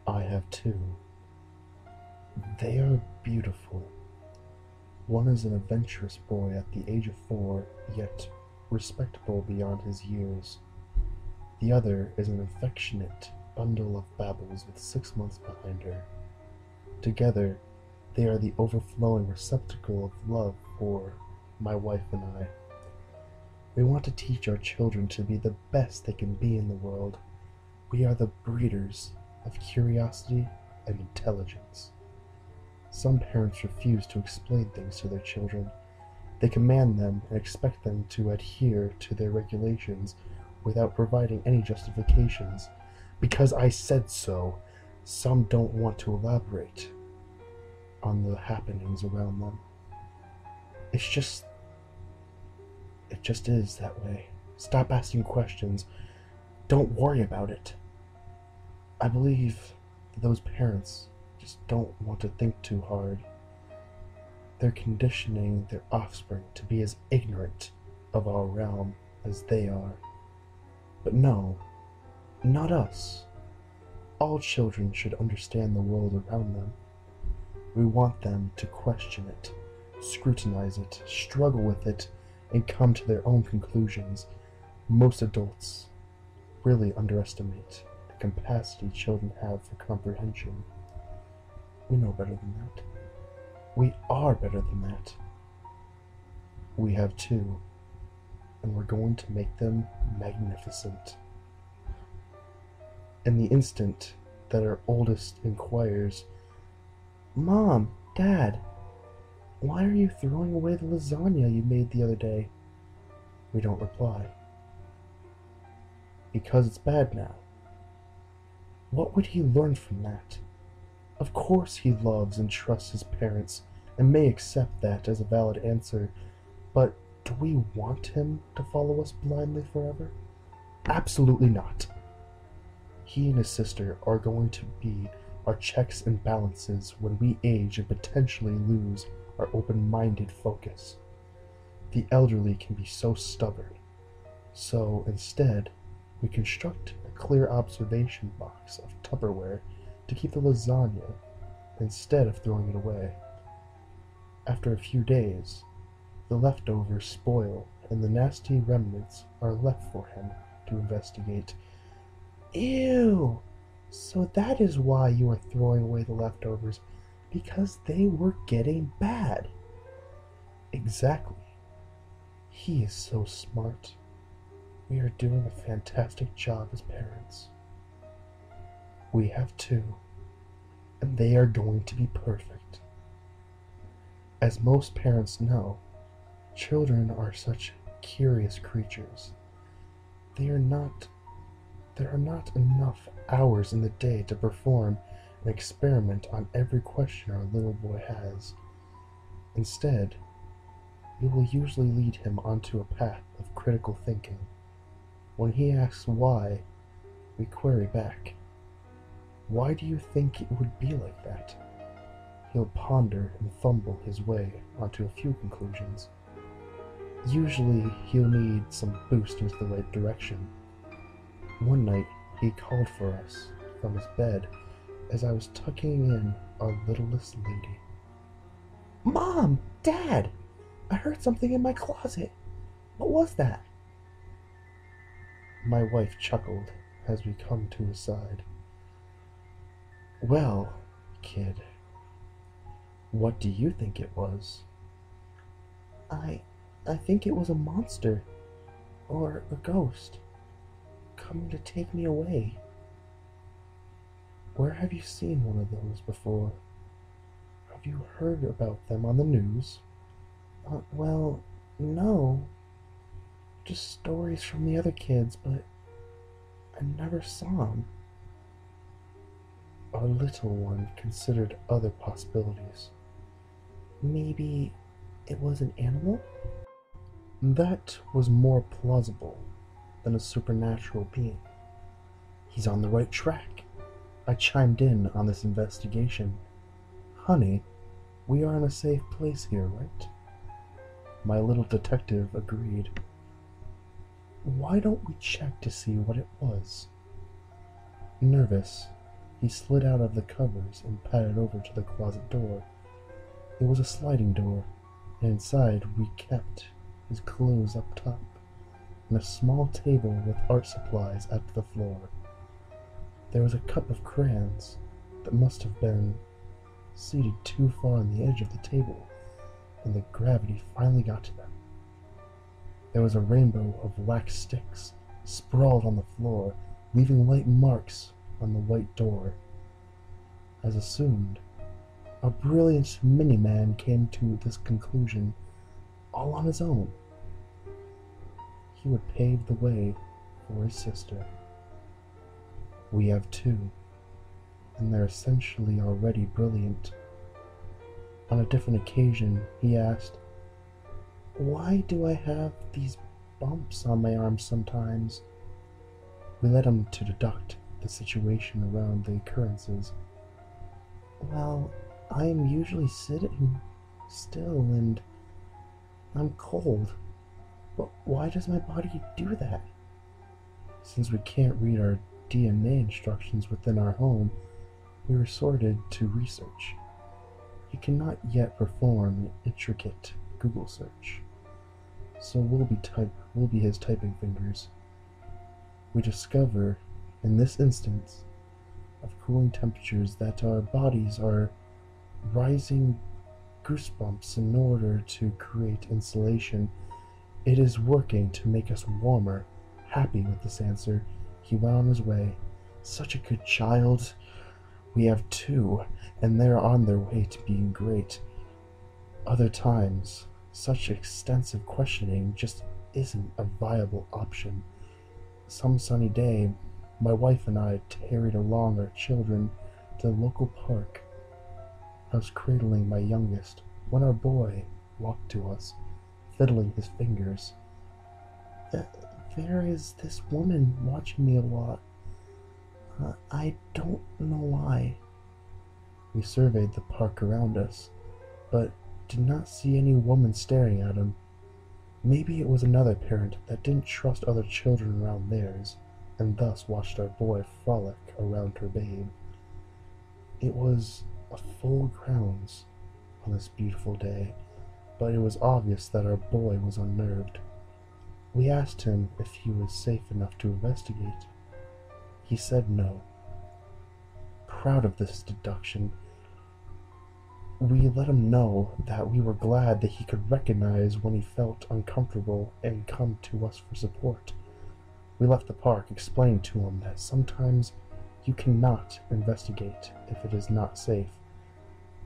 I have two. They are beautiful. One is an adventurous boy at the age of 4, yet respectable beyond his years. The other is an affectionate bundle of babbles with 6 months behind her. Together, they are the overflowing receptacle of love for my wife and I. We want to teach our children to be the best they can be in the world. We are the breeders of curiosity and intelligence. Some parents refuse to explain things to their children. They command them and expect them to adhere to their regulations without providing any justifications. Because I said so, some don't want to elaborate on the happenings around them. It just is that way. Stop asking questions. Don't worry about it. I believe that those parents just don't want to think too hard. They're conditioning their offspring to be as ignorant of our realm as they are. But no, not us. All children should understand the world around them. We want them to question it, scrutinize it, struggle with it, and come to their own conclusions. Most adults really underestimate the capacity children have for comprehension. We know better than that. We are better than that. We have two, and we're going to make them magnificent. In the instant that our oldest inquires, "Mom, Dad, why are you throwing away the lasagna you made the other day?" We don't reply. Because it's bad now. What would he learn from that? Of course he loves and trusts his parents and may accept that as a valid answer, but do we want him to follow us blindly forever? Absolutely not. He and his sister are going to be our checks and balances when we age and potentially lose our open-minded focus. The elderly can be so stubborn, so instead we construct a clear observation box of Tupperware to keep the lasagna instead of throwing it away. After a few days, the leftovers spoil and the nasty remnants are left for him to investigate. "Ew! So that is why you are throwing away the leftovers, because they were getting bad." Exactly. He is so smart. We are doing a fantastic job as parents. We have two, and they are going to be perfect. As most parents know, children are such curious creatures. There are not enough hours in the day to perform an experiment on every question our little boy has. Instead, we will usually lead him onto a path of critical thinking. When he asks why, we query back, "Why do you think it would be like that?" He'll ponder and fumble his way onto a few conclusions. Usually, he'll need some boost into the right direction. One night, he called for us from his bed as I was tucking in our littlest lady. "Mom! Dad! I heard something in my closet. What was that?" My wife chuckled as we come to his side. "Well, kid, what do you think it was?" I think it was a monster, or a ghost, coming to take me away." "Where have you seen one of those before? Have you heard about them on the news?" Well, no. Just stories from the other kids, but I never saw them." Our little one considered other possibilities. "Maybe it was an animal?" That was more plausible than a supernatural being. "He's on the right track." I chimed in on this investigation. "Honey, we are in a safe place here, right?" My little detective agreed. "Why don't we check to see what it was?" Nervous, He slid out of the covers and padded over to the closet door. It was a sliding door, and inside we kept his clothes up top, and a small table with art supplies at the floor. There was a cup of crayons that must have been seated too far on the edge of the table, and the gravity finally got to them. There was a rainbow of wax sticks sprawled on the floor, leaving light marks on the white door. As assumed, a brilliant mini-man came to this conclusion all on his own. He would pave the way for his sister. We have two, and they're essentially already brilliant. On a different occasion, he asked, "Why do I have these bumps on my arms sometimes?" We led him to deduct the situation around the occurrences. "Well, I am usually sitting still and I'm cold, but why does my body do that?" Since we can't read our DNA instructions within our home, we resorted to research. He cannot yet perform an intricate Google search, so we'll be his typing fingers. We discover, in this instance of cooling temperatures, that our bodies are rising goosebumps in order to create insulation. It is working to make us warmer. Happy with this answer, he went on his way. Such a good child. We have two, and they're on their way to being great. Other times, such extensive questioning just isn't a viable option. Some sunny day, my wife and I tarried along our children to the local park. I was cradling my youngest when our boy walked to us, fiddling his fingers. There is this woman watching me a lot. I don't know why." We surveyed the park around us, but did not see any woman staring at him. Maybe it was another parent that didn't trust other children around theirs, and thus watched our boy frolic around her babe. It was a full grounds on this beautiful day, but it was obvious that our boy was unnerved. We asked him if he was safe enough to investigate. He said no. Proud of this deduction, we let him know that we were glad that he could recognize when he felt uncomfortable and come to us for support. We left the park, explaining to him that sometimes you cannot investigate if it is not safe,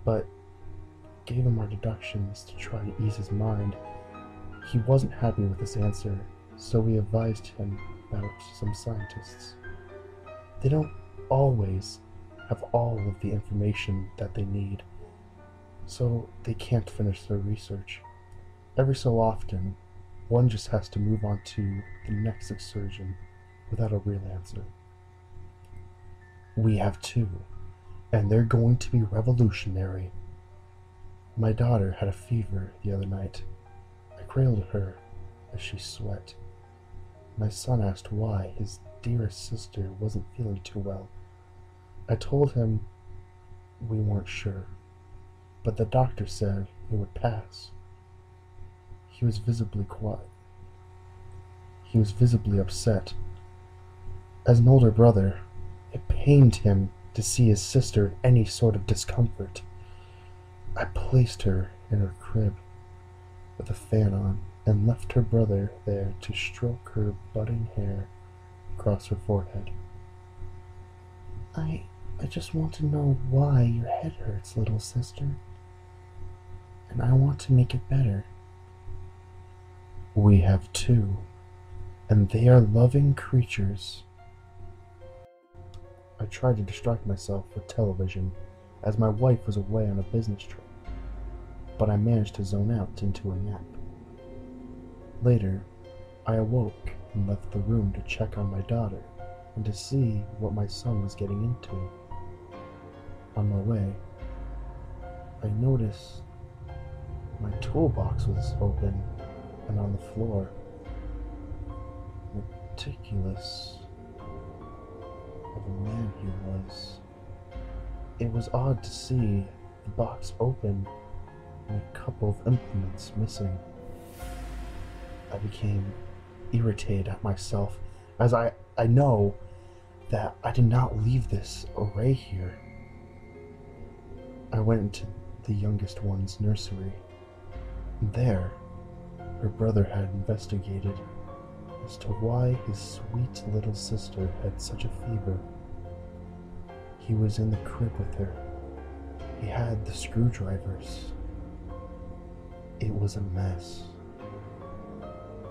but gave him our deductions to try to ease his mind. He wasn't happy with this answer, so we advised him about some scientists. They don't always have all of the information that they need, so they can't finish their research. Every so often, one just has to move on to the next excursion without a real answer. We have two, and they're going to be revolutionary. My daughter had a fever the other night. I cradled her as she sweat. My son asked why his dearest sister wasn't feeling too well. I told him we weren't sure, but the doctor said it would pass. He was visibly quiet. He was visibly upset. As an older brother, it pained him to see his sister in any sort of discomfort. I placed her in her crib with a fan on and left her brother there to stroke her budding hair across her forehead. I just want to know why your head hurts, little sister, and I want to make it better. We have two, and they are loving creatures. I tried to distract myself with television, as my wife was away on a business trip, but I managed to zone out into a nap. Later, I awoke and left the room to check on my daughter and to see what my son was getting into. On my way, I noticed my toolbox was open and on the floor. Meticulous of a man he was. It was odd to see the box open and a couple of implements missing. I became irritated at myself, as I know that I did not leave this array here. I went into the youngest one's nursery, and there, her brother had investigated as to why his sweet little sister had such a fever. He was in the crib with her. He had the screwdrivers. It was a mess.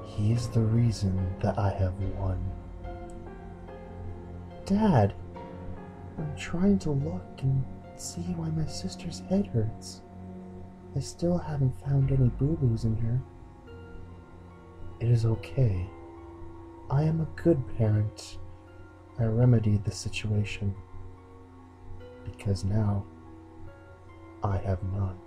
He is the reason that I have won. Dad, I'm trying to look and see why my sister's head hurts. I still haven't found any boo-boos in her. It is okay. I am a good parent. I remedied the situation. Because now, I have none.